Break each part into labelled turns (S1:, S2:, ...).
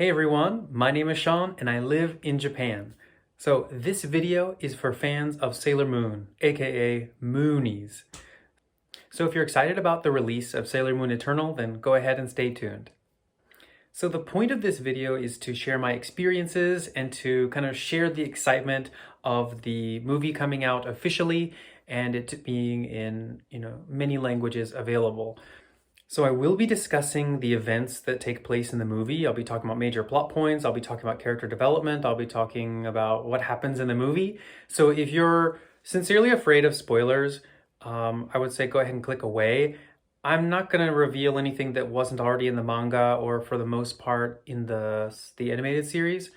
S1: Hey everyone, my name is Sean and I live in Japan. So this video is for fans of Sailor Moon, aka Moonies. So if you're excited about the release of Sailor Moon Eternal, then go ahead and stay tuned. So the point of this video is to share my experiences and to kind of share the excitement of the movie coming out officially and it being in, many languages available. So I will be discussing the events that take place in the movie. I'll be talking about major plot points. I'll be talking about character development. I'll be talking about what happens in the movie. So if you're sincerely afraid of spoilers, I would say go ahead and click away. I'm not going to reveal anything that wasn't already in the manga or for the most part in the animated series.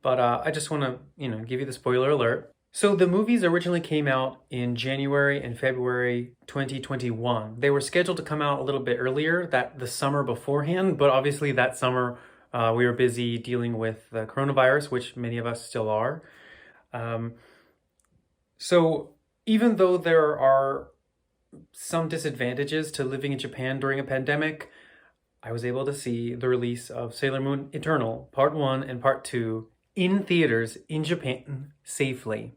S1: But I just want to, give you the spoiler alert. So the movies originally came out in January and February 2021. They were scheduled to come out a little bit earlier, the summer beforehand, but obviously that summer we were busy dealing with the coronavirus, which many of us still are. So even though there are some disadvantages to living in Japan during a pandemic, I was able to see the release of Sailor Moon Eternal Part 1 and Part 2 in theaters in Japan safely.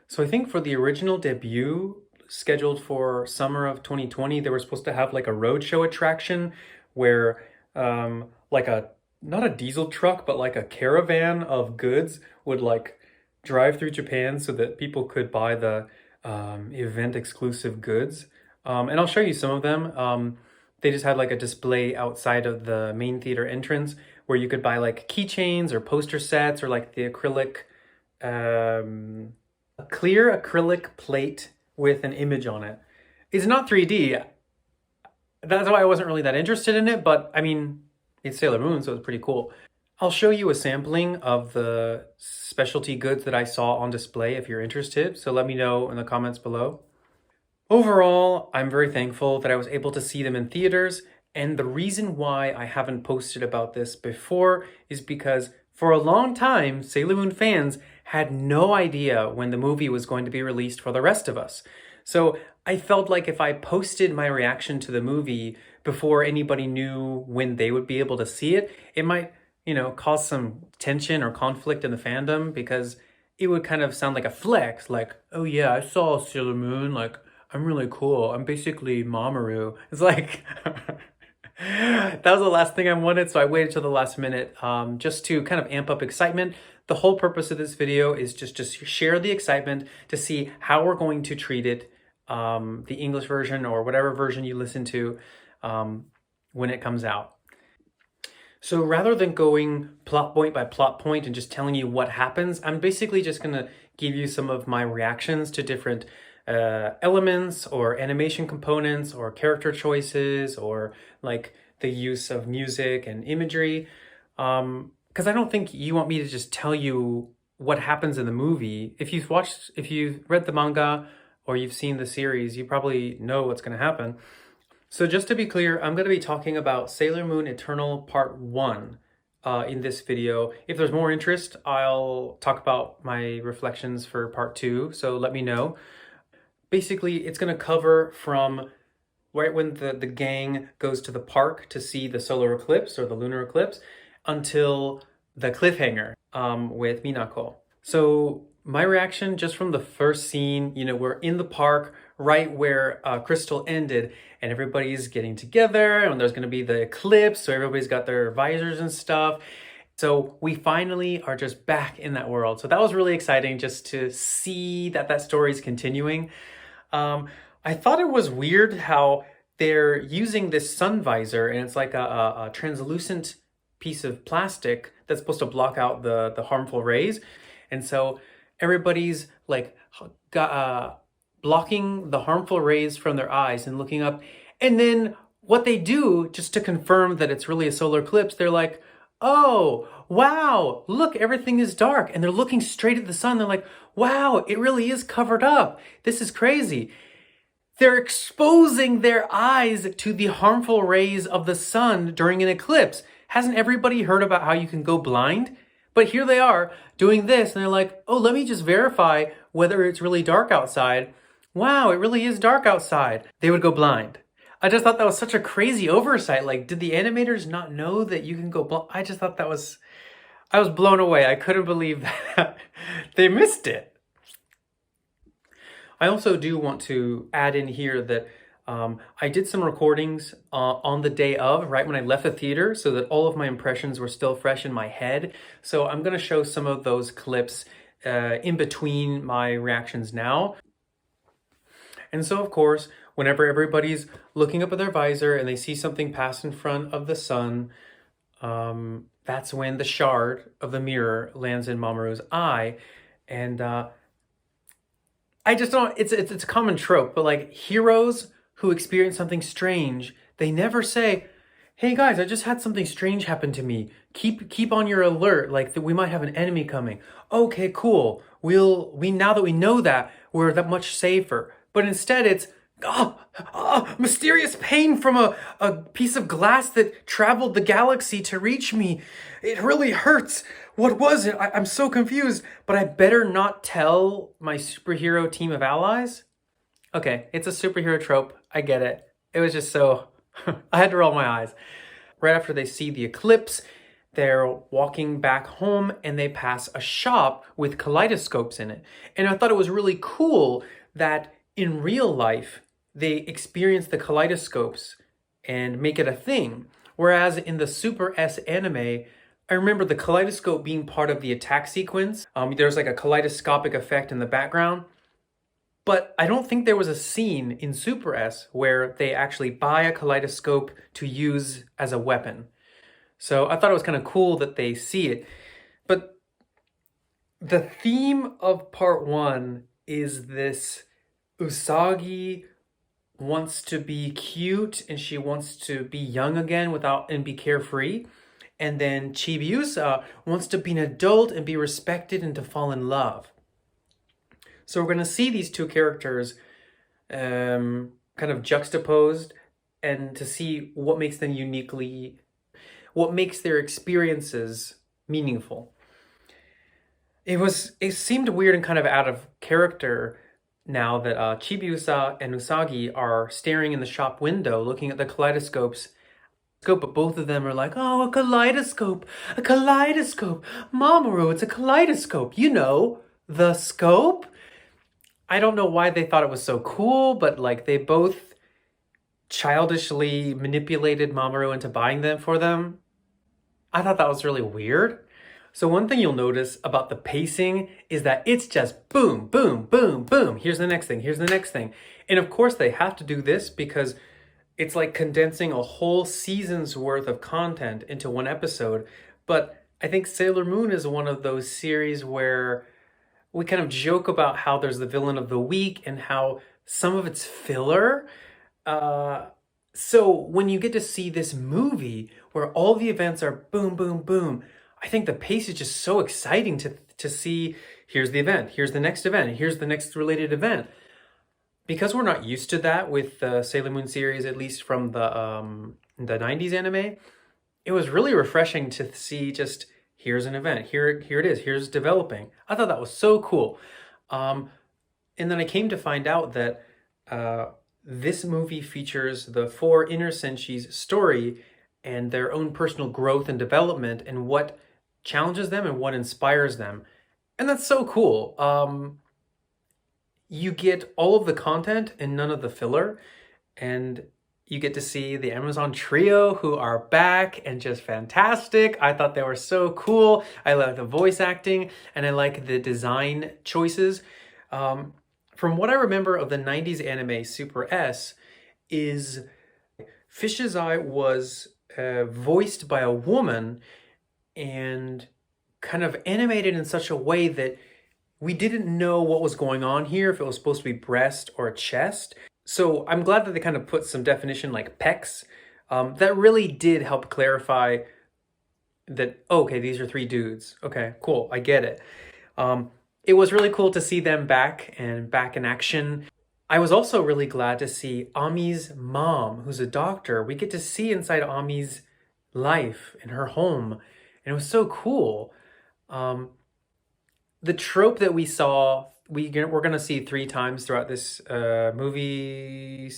S1: So I think for the original debut scheduled for summer of 2020, they were supposed to have like a roadshow attraction where not a diesel truck, but like a caravan of goods would like drive through Japan so that people could buy the event exclusive goods. And I'll show you some of them. They just had like a display outside of the main theater entrance where you could buy like keychains or poster sets or like the acrylic, a clear acrylic plate with an image on it. It's not 3D. That's why I wasn't really that interested in it, but I mean, it's Sailor Moon, so it's pretty cool. I'll show you a sampling of the specialty goods that I saw on display if you're interested, so let me know in the comments below. Overall, I'm very thankful that I was able to see them in theaters, and the reason why I haven't posted about this before is because for a long time, Sailor Moon fans had no idea when the movie was going to be released for the rest of us. So I felt like if I posted my reaction to the movie before anybody knew when they would be able to see it, it might, cause some tension or conflict in the fandom because it would kind of sound like a flex, like, oh yeah, I saw Sailor Moon, like, I'm really cool. I'm basically Mamoru. It's like, that was the last thing I wanted, so I waited till the last minute just to kind of amp up excitement. The whole purpose of this video is just to share the excitement to see how we're going to treat it, the English version or whatever version you listen to when it comes out. So rather than going plot point by plot point and just telling you what happens, I'm basically just going to give you some of my reactions to different elements or animation components or character choices or like the use of music and imagery. Because I don't think you want me to just tell you what happens in the movie. If you've read the manga or you've seen the series, you probably know what's going to happen. So just to be clear, I'm going to be talking about Sailor Moon Eternal Part 1 in this video. If there's more interest, I'll talk about my reflections for Part 2, so let me know. Basically, it's going to cover from right when the gang goes to the park to see the solar eclipse or the lunar eclipse until the cliffhanger with Minako. So my reaction just from the first scene, we're in the park right where Crystal ended and everybody's getting together and there's going to be the eclipse, so everybody's got their visors and stuff. So we finally are just back in that world. So that was really exciting just to see that story is continuing. I thought it was weird how they're using this sun visor and it's like a translucent piece of plastic that's supposed to block out the harmful rays. And so everybody's like blocking the harmful rays from their eyes and looking up. And then what they do, just to confirm that it's really a solar eclipse, they're like, oh, wow, look, everything is dark. And they're looking straight at the sun. They're like, wow, it really is covered up. This is crazy. They're exposing their eyes to the harmful rays of the sun during an eclipse. Hasn't everybody heard about how you can go blind? But here they are doing this and they're like, oh, let me just verify whether it's really dark outside. Wow, it really is dark outside. They would go blind. I just thought that was such a crazy oversight. Like, did the animators not know that you can go I just thought that was, I was blown away. I couldn't believe that they missed it. I also do want to add in here that I did some recordings on the day of, right when I left the theater, so that all of my impressions were still fresh in my head. So I'm going to show some of those clips in between my reactions now. And so, of course, whenever everybody's looking up at their visor and they see something pass in front of the sun, that's when the shard of the mirror lands in Mamoru's eye. And I just don't, it's a common trope, but like heroes who experience something strange, they never say, hey guys, I just had something strange happen to me. Keep on your alert, like we might have an enemy coming. Okay, cool. Now that we know that, we're that much safer. But instead it's, mysterious pain from a piece of glass that traveled the galaxy to reach me. It really hurts. What was it? I'm so confused, but I better not tell my superhero team of allies. Okay, it's a superhero trope. I get it. It was just so, I had to roll my eyes. Right after they see the eclipse, they're walking back home and they pass a shop with kaleidoscopes in it. And I thought it was really cool that in real life, they experience the kaleidoscopes and make it a thing. Whereas in the Super S anime, I remember the kaleidoscope being part of the attack sequence. There's like a kaleidoscopic effect in the background. But I don't think there was a scene in Super S where they actually buy a kaleidoscope to use as a weapon. So I thought it was kind of cool that they see it. But the theme of part one is this Usagi wants to be cute and she wants to be young again and be carefree. And then Chibiusa wants to be an adult and be respected and to fall in love. So we're going to see these two characters kind of juxtaposed and to see what makes them what makes their experiences meaningful. It seemed weird and kind of out of character now that Chibiusa and Usagi are staring in the shop window looking at the kaleidoscopes. But both of them are like, oh, a kaleidoscope, Mamoru, it's a kaleidoscope, you know, the scope. I don't know why they thought it was so cool, but like they both childishly manipulated Mamoru into buying them for them. I thought that was really weird. So one thing you'll notice about the pacing is that it's just boom, boom, boom, boom. Here's the next thing, here's the next thing. And of course they have to do this because it's like condensing a whole season's worth of content into one episode. But I think Sailor Moon is one of those series where we kind of joke about how there's the villain of the week and how some of it's filler. So when you get to see this movie where all the events are boom, boom, boom, I think the pace is just so exciting to see, here's the event, here's the next event, here's the next related event. Because we're not used to that with the Sailor Moon series, at least from the 90s anime, it was really refreshing to see just, here's an event, here it is, here's developing. I thought that was so cool. And then I came to find out that this movie features the four inner senshis' story and their own personal growth and development and what challenges them and what inspires them. And that's so cool. You get all of the content and none of the filler. And you get to see the Amazon trio who are back and just fantastic. I thought they were so cool. I like the voice acting and I like the design choices. From what I remember of the 90s anime Super S is Fish's Eye was voiced by a woman and kind of animated in such a way that we didn't know what was going on here, if it was supposed to be breast or chest. So I'm glad that they kind of put some definition like pecs. That really did help clarify that, okay, these are three dudes. Okay, cool, I get it. It was really cool to see them back and back in action. I was also really glad to see Ami's mom, who's a doctor. We get to see inside Ami's life in her home, and it was so cool. The trope that we saw, we're going to see 3 times throughout this movie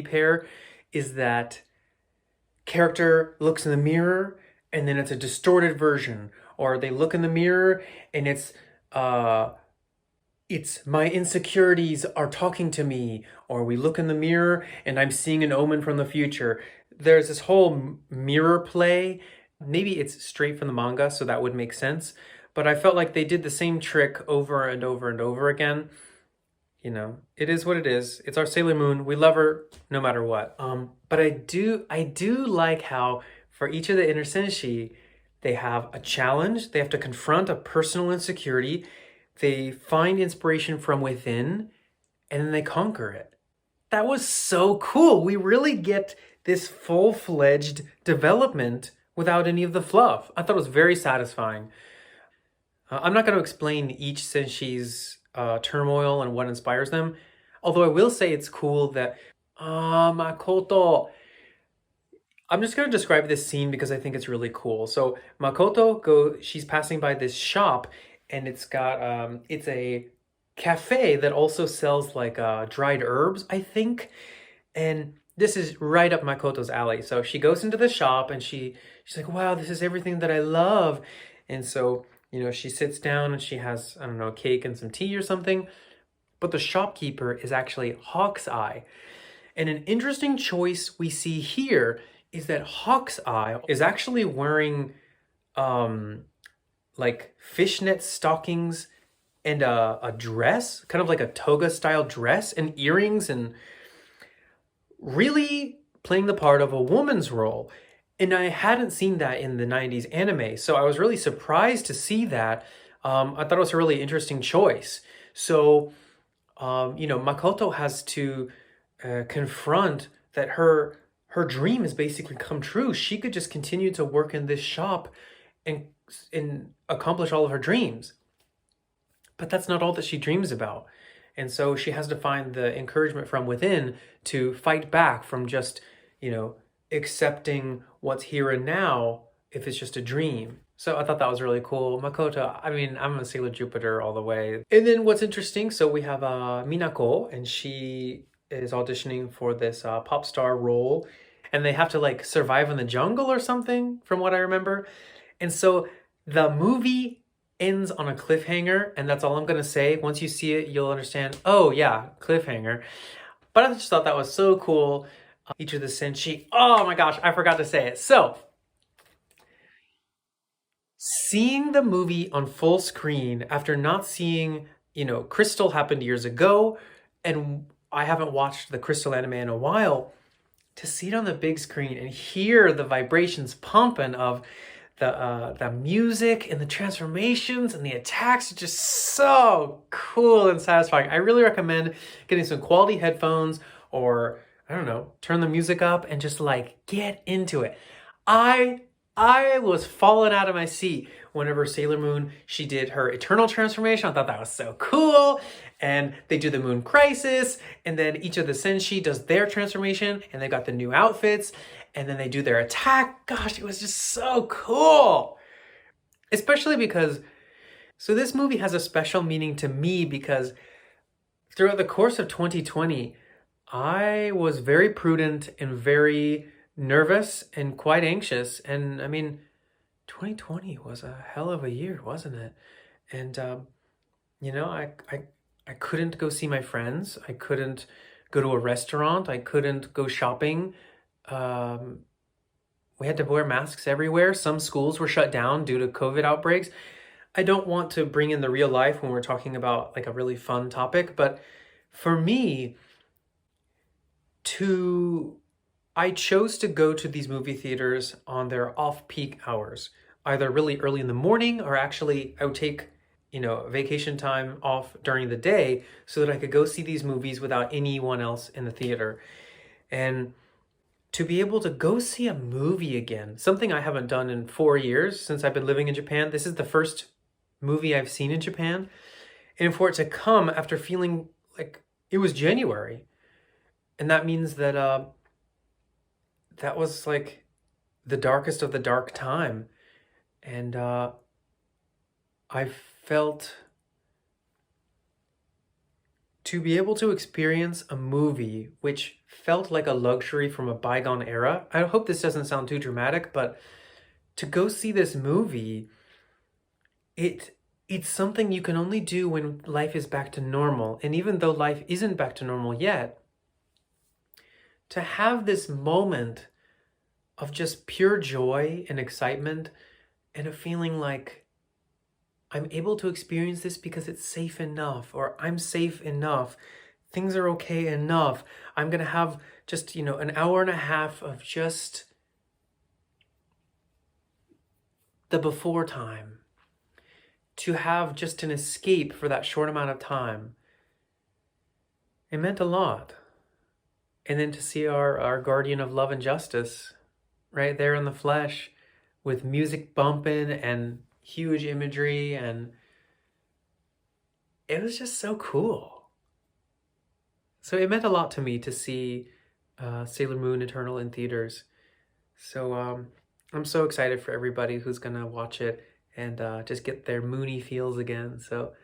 S1: pair is that character looks in the mirror and then it's a distorted version, or they look in the mirror and uh it's my insecurities are talking to me, or we look in the mirror and I'm seeing an omen from the future. There's this whole mirror play. Maybe it's straight from the manga, so that would make sense. But I felt like they did the same trick over and over and over again. You know, it is what it is. It's our Sailor Moon. We love her no matter what. But I do like how for each of the inner senshi, they have a challenge. They have to confront a personal insecurity. They find inspiration from within, and then they conquer it. That was so cool. We really get this full-fledged development without any of the fluff. I thought it was very satisfying. I'm not going to explain each senshi's turmoil and what inspires them. Although I will say it's cool that Makoto. I'm just going to describe this scene because I think it's really cool. So she's passing by this shop, and it's a cafe that also sells like dried herbs, I think. And this is right up Makoto's alley. So she goes into the shop and she's like, wow, this is everything that I love. And so, she sits down and she has, I don't know, a cake and some tea or something. But the shopkeeper is actually Hawk's Eye. And an interesting choice we see here is that Hawk's Eye is actually wearing like fishnet stockings and a dress, kind of like a toga style dress, and earrings, and really playing the part of a woman's role. And I hadn't seen that in the 90s anime, so I was really surprised to see that. I thought it was a really interesting choice. So, Makoto has to confront that her dream has basically come true. She could just continue to work in this shop and accomplish all of her dreams. But that's not all that she dreams about. And so she has to find the encouragement from within to fight back from just, accepting what's here and now if it's just a dream. So I thought that was really cool. Makoto, I mean, I'm a Sailor Jupiter all the way. And then what's interesting, so we have Minako, and she is auditioning for this pop star role. And they have to like survive in the jungle or something, from what I remember. And so the movie ends on a cliffhanger, and that's all I'm gonna say. Once you see it, you'll understand, oh yeah, cliffhanger. But I just thought that was so cool. Each of the senshi, oh my gosh, I forgot to say it. So, seeing the movie on full screen after not seeing, Crystal happened years ago, and I haven't watched the Crystal anime in a while, to see it on the big screen and hear the vibrations pumping of the music and the transformations and the attacks are just so cool and satisfying. I really recommend getting some quality headphones, or I don't know, turn the music up and just like get into it. I was falling out of my seat whenever Sailor Moon, she did her eternal transformation. I thought that was so cool. And they do the Moon Crisis, and then each of the senshi does their transformation, and they got the new outfits, and then they do their attack. Gosh, it was just so cool. Especially because, so this movie has a special meaning to me because throughout the course of 2020, I was very prudent and very nervous and quite anxious. And I mean, 2020 was a hell of a year, wasn't it? And, I couldn't go see my friends. I couldn't go to a restaurant. I couldn't go shopping. We had to wear masks everywhere. Some schools were shut down due to COVID outbreaks. I don't want to bring in the real life when we're talking about like a really fun topic, but for me, I chose to go to these movie theaters on their off-peak hours, either really early in the morning, or actually I would take, vacation time off during the day so that I could go see these movies without anyone else in the theater. And to be able to go see a movie again, something I haven't done in 4 years since I've been living in Japan. This is the first movie I've seen in Japan. And for it to come after feeling like it was January. And that means that that was like the darkest of the dark time. And I felt to be able to experience a movie which felt like a luxury from a bygone era. I hope this doesn't sound too dramatic, but to go see this movie, it's something you can only do when life is back to normal. And even though life isn't back to normal yet, to have this moment of just pure joy and excitement and a feeling like I'm able to experience this because it's safe enough, or I'm safe enough, things are okay enough. I'm gonna have just, an hour and a half of just the before time, to have just an escape for that short amount of time. It meant a lot. And then to see our guardian of love and justice right there in the flesh with music bumping and huge imagery, and it was just so cool. So it meant a lot to me to see Sailor Moon Eternal in theaters. So I'm so excited for everybody who's gonna watch it and just get their moony feels again. So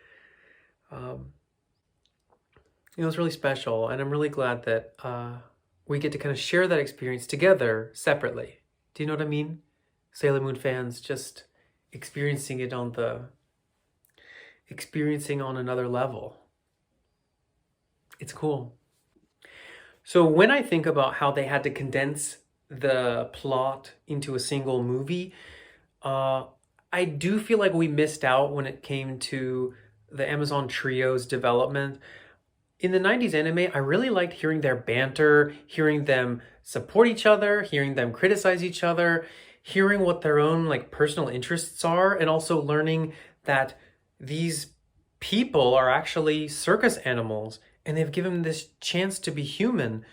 S1: it was really special, and I'm really glad that we get to kind of share that experience together separately. Do you know what I mean? Sailor Moon fans just experiencing on another level. It's cool. So when I think about how they had to condense the plot into a single movie, I do feel like we missed out when it came to the Amazon Trio's development. In the 90s anime, I really liked hearing their banter, hearing them support each other, hearing them criticize each other, hearing what their own personal interests are, and also learning that these people are actually circus animals and they've given this chance to be human.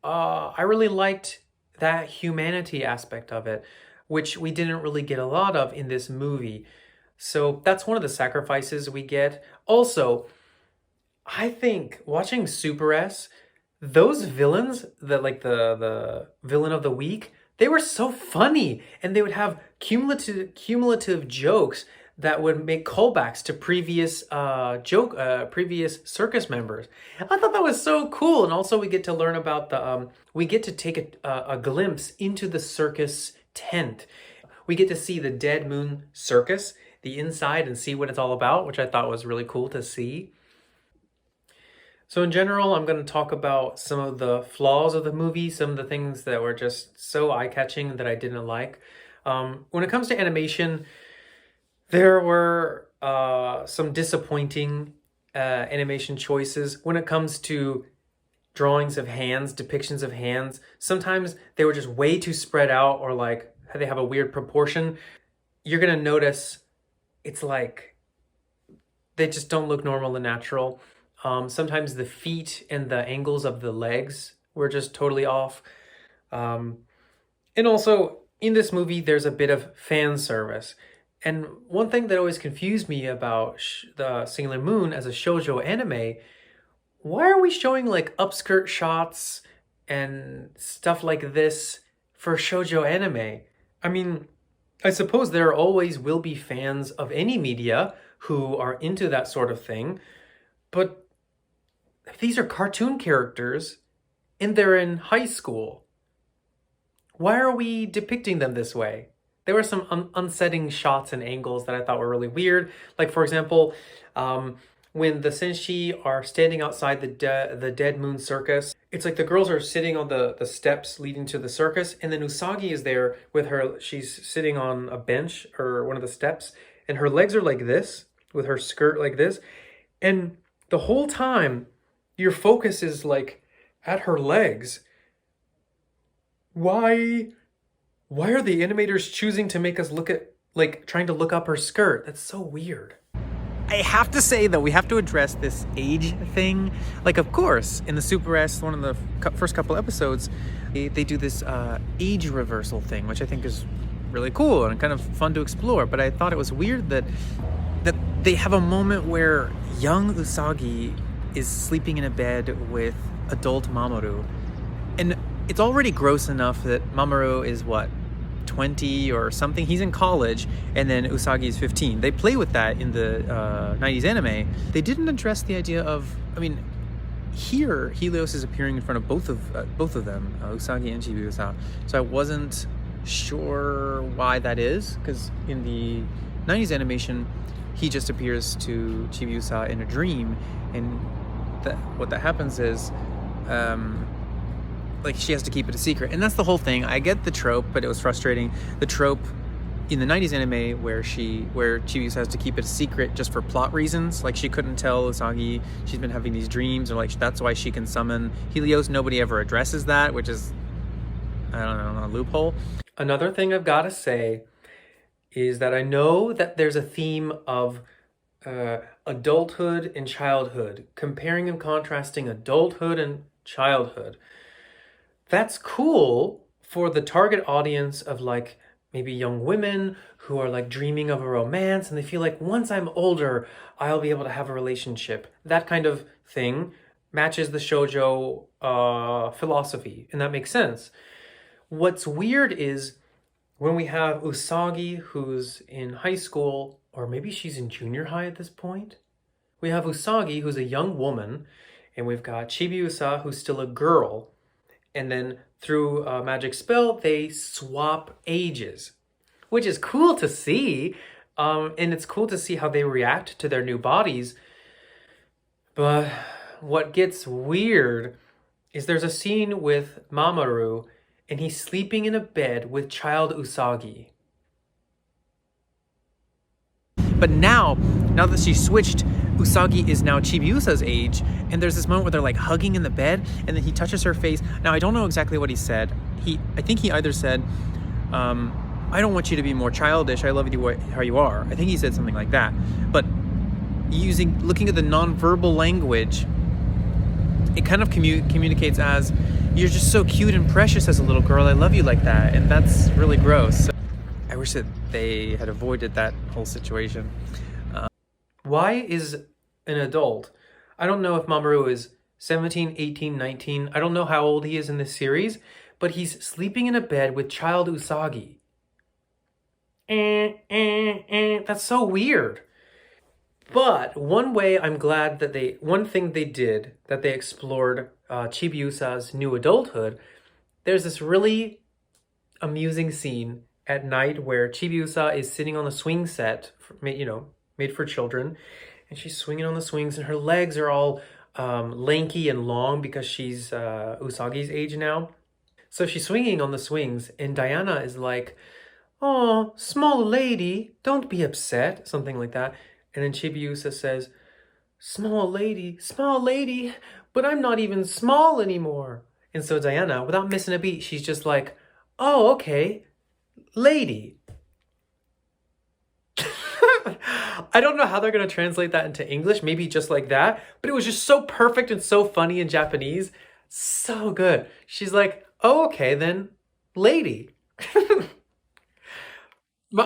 S1: I really liked that humanity aspect of it, which we didn't really get a lot of in this movie. So that's one of the sacrifices we get. Also, I think watching Super S, those villains, the villain of the week, they were so funny, and they would have cumulative jokes that would make callbacks to previous previous circus members. I thought that was so cool. And also we get to learn about we get to take a glimpse into the circus tent. We get to see the Dead Moon Circus, the inside, and see what it's all about, which I thought was really cool to see. So in general, I'm going to talk about some of the flaws of the movie, some of the things that were just so eye-catching that I didn't like. When it comes to animation, there were some disappointing animation choices. When it comes to drawings of hands, depictions of hands, sometimes they were just way too spread out, or they have a weird proportion. You're going to notice it's like they just don't look normal and natural. Sometimes the feet and the angles of the legs were just totally off. And also, in this movie, there's a bit of fan service. And one thing that always confused me about the Sailor Moon as a shoujo anime, why are we showing upskirt shots and stuff like this for shoujo anime? I mean, I suppose there always will be fans of any media who are into that sort of thing, but these are cartoon characters and they're in high school. Why are we depicting them this way? There were some unsettling shots and angles that I thought were really weird. For example, when the Senshi are standing outside the Dead Moon Circus, it's like the girls are sitting on the steps leading to the circus, and then Usagi is there with her. She's sitting on a bench or one of the steps, and her legs are like this, with her skirt like this. And the whole time, your focus is at her legs. Why are the animators choosing to make us look at, trying to look up her skirt? That's so weird. I have to say, though, we have to address this age thing. Of course, in the Super S, one of the first couple episodes, they do this age reversal thing, which I think is really cool and kind of fun to explore. But I thought it was weird that they have a moment where young Usagi is sleeping in a bed with adult Mamoru. And it's already gross enough that Mamoru is, 20 or something? He's in college, and then Usagi is 15. They play with that in the 90s anime. They didn't address the idea of,
S2: here Helios is appearing in front of both of them, Usagi and Chibiusa. So I wasn't sure why that is, because in the 90s animation he just appears to Chibiusa in a dream, and what that happens is like she has to keep it a secret, and that's the whole thing. I get the trope, but it was frustrating. The trope in the 90s anime where Chibiusa has to keep it a secret just for plot reasons, like she couldn't tell Usagi she's been having these dreams, or like that's why she can summon Helios. Nobody ever addresses that, which is, I don't know, a loophole.
S1: Another thing I've got to say is that I know that there's a theme of adulthood and childhood, comparing and contrasting adulthood and childhood. That's cool for the target audience of like maybe young women who are like dreaming of a romance and they feel like once I'm older, I'll be able to have a relationship. That kind of thing matches the shoujo philosophy, and that makes sense. What's weird is when we have Usagi, who's in high school, or maybe she's in junior high at this point. We have Usagi, who's a young woman, and we've got Chibiusa, who's still a girl. And then through a magic spell, they swap ages, which is cool to see. And it's cool to see how they react to their new bodies. But what gets weird is there's a scene with Mamoru, and he's sleeping in a bed with child Usagi.
S2: But now that she switched, Usagi is now Chibiusa's age, and there's this moment where they're like hugging in the bed, and then he touches her face. Now I don't know exactly what he said. I think he either said, I don't want you to be more childish, I love you how you are. I think he said something like that. But looking at the non-verbal language, it kind of communicates as, you're just so cute and precious as a little girl, I love you like that, and that's really gross. So I wish that they had avoided that whole situation.
S1: Why is an adult? I don't know if Mamoru is 17, 18, 19. I don't know how old he is in this series, but he's sleeping in a bed with child Usagi. That's so weird. But one thing they did, that they explored Chibiusa's new adulthood, there's this really amusing scene at night where Chibiusa is sitting on the swing set, made for children, and she's swinging on the swings, and her legs are all lanky and long because she's Usagi's age now. So she's swinging on the swings, and Diana is like, "Oh, small lady, don't be upset," something like that. And then Chibiusa says, small lady, but I'm not even small anymore." And so Diana, without missing a beat, she's just like, "Oh, okay, lady." I don't know how they're going to translate that into English, maybe just like that, but it was just so perfect and so funny in Japanese. So good. She's like, "Oh, okay, then, lady."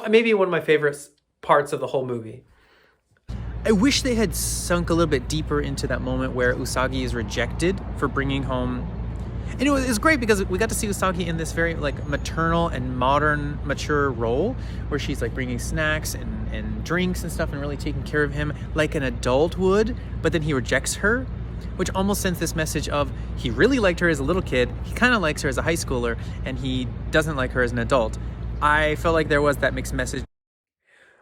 S1: Maybe one of my favorite parts of the whole movie.
S2: I wish they had sunk a little bit deeper into that moment where Usagi is rejected for bringing home. And it was great because we got to see Usagi in this very like maternal and modern, mature role where she's like bringing snacks and drinks and stuff and really taking care of him like an adult would, but then he rejects her, which almost sends this message of he really liked her as a little kid, he kind of likes her as a high schooler, and he doesn't like her as an adult. I felt like there was that mixed message.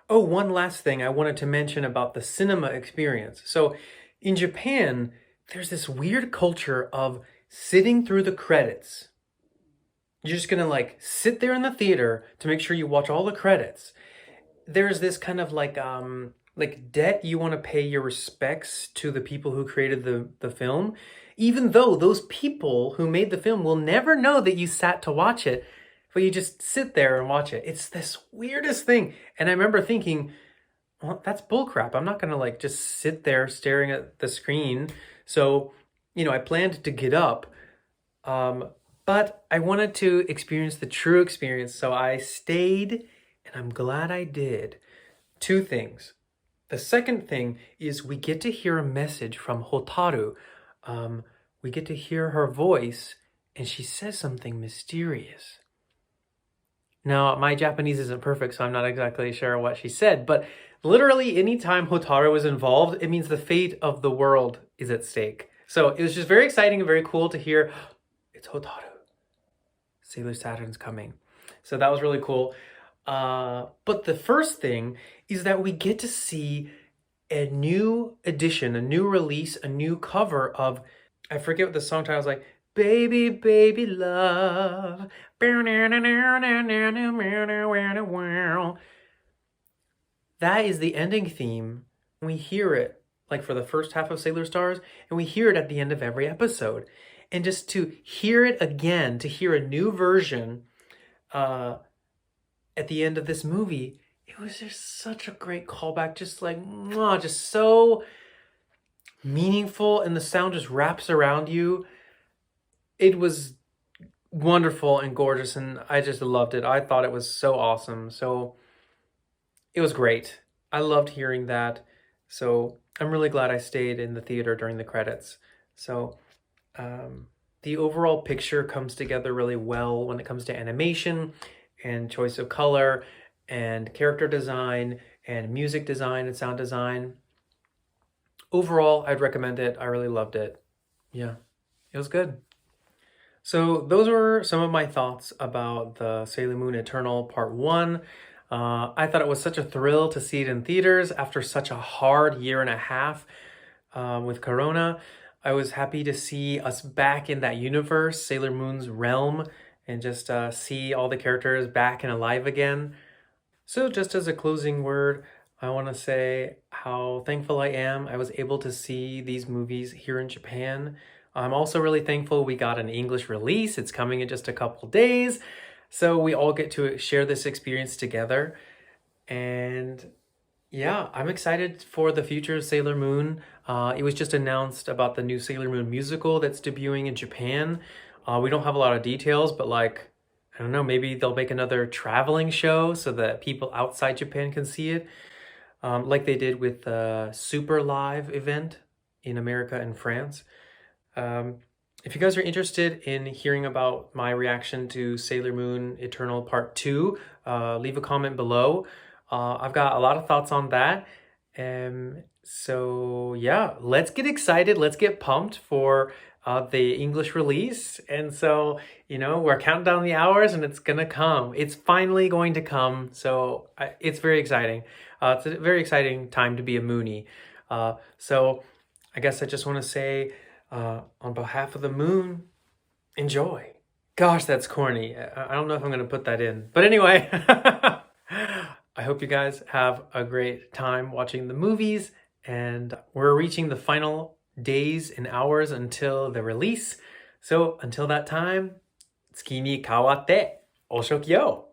S1: Oh, one last thing I wanted to mention about the cinema experience. So in Japan, there's this weird culture of sitting through the credits. You're just gonna like sit there in the theater to make sure you watch all the credits. There's this kind of like debt you want to pay your respects to the people who created the film, even though those people who made the film will never know that you sat to watch it, but you just sit there and watch it. It's this weirdest thing. And I remember thinking, well, that's bullcrap. I'm not gonna like just sit there staring at the screen. So, I planned to get up, but I wanted to experience the true experience. So I stayed, and I'm glad I did. Two things. The second thing is we get to hear a message from Hotaru. We get to hear her voice, and she says something mysterious. Now, my Japanese isn't perfect, so I'm not exactly sure what she said, but literally anytime Hotaru is involved, it means the fate of the world is at stake. So it was just very exciting and very cool to hear, it's Hotaru. Sailor Saturn's coming. So that was really cool. But the first thing is that we get to see a new edition, a new release, a new cover of, I forget what the song title is, like, Baby, Baby Love. That is the ending theme. We hear it like for the first half of Sailor Stars, and we hear it at the end of every episode. And just to hear it again, to hear a new version at the end of this movie, it was just such a great callback, just like, mwah, just so meaningful, and the sound just wraps around you. It was wonderful and gorgeous, and I just loved it. I thought it was so awesome. So it was great. I loved hearing that. So I'm really glad I stayed in the theater during the credits. So the overall picture comes together really well when it comes to animation and choice of color and character design and music design and sound design. Overall, I'd recommend it. I really loved it. Yeah, it was good. So those were some of my thoughts about the Sailor Moon Eternal Part 1. I thought it was such a thrill to see it in theaters after such a hard year and a half with Corona. I was happy to see us back in that universe, Sailor Moon's realm, and just see all the characters back and alive again. So just as a closing word, I want to say how thankful I am I was able to see these movies here in Japan. I'm also really thankful we got an English release. It's coming in just a couple days. So we all get to share this experience together. And yeah, I'm excited for the future of Sailor Moon. It was just announced about the new Sailor Moon musical that's debuting in Japan. We don't have a lot of details, but like, I don't know, maybe they'll make another traveling show so that people outside Japan can see it. Like they did with the Super Live event in America and France. If you guys are interested in hearing about my reaction to Sailor Moon Eternal Part 2, leave a comment below. I've got a lot of thoughts on that. So yeah, let's get excited. Let's get pumped for the English release. And so, you know, we're counting down the hours and it's gonna come. It's finally going to come. So it's very exciting. It's a very exciting time to be a Moonie. So I guess I just want to say, on behalf of the moon, enjoy. Gosh, that's corny. I don't know if I'm going to put that in. But anyway, I hope you guys have a great time watching the movies. And we're reaching the final days and hours until the release. So until that time, 月に変わってお仕置きよ。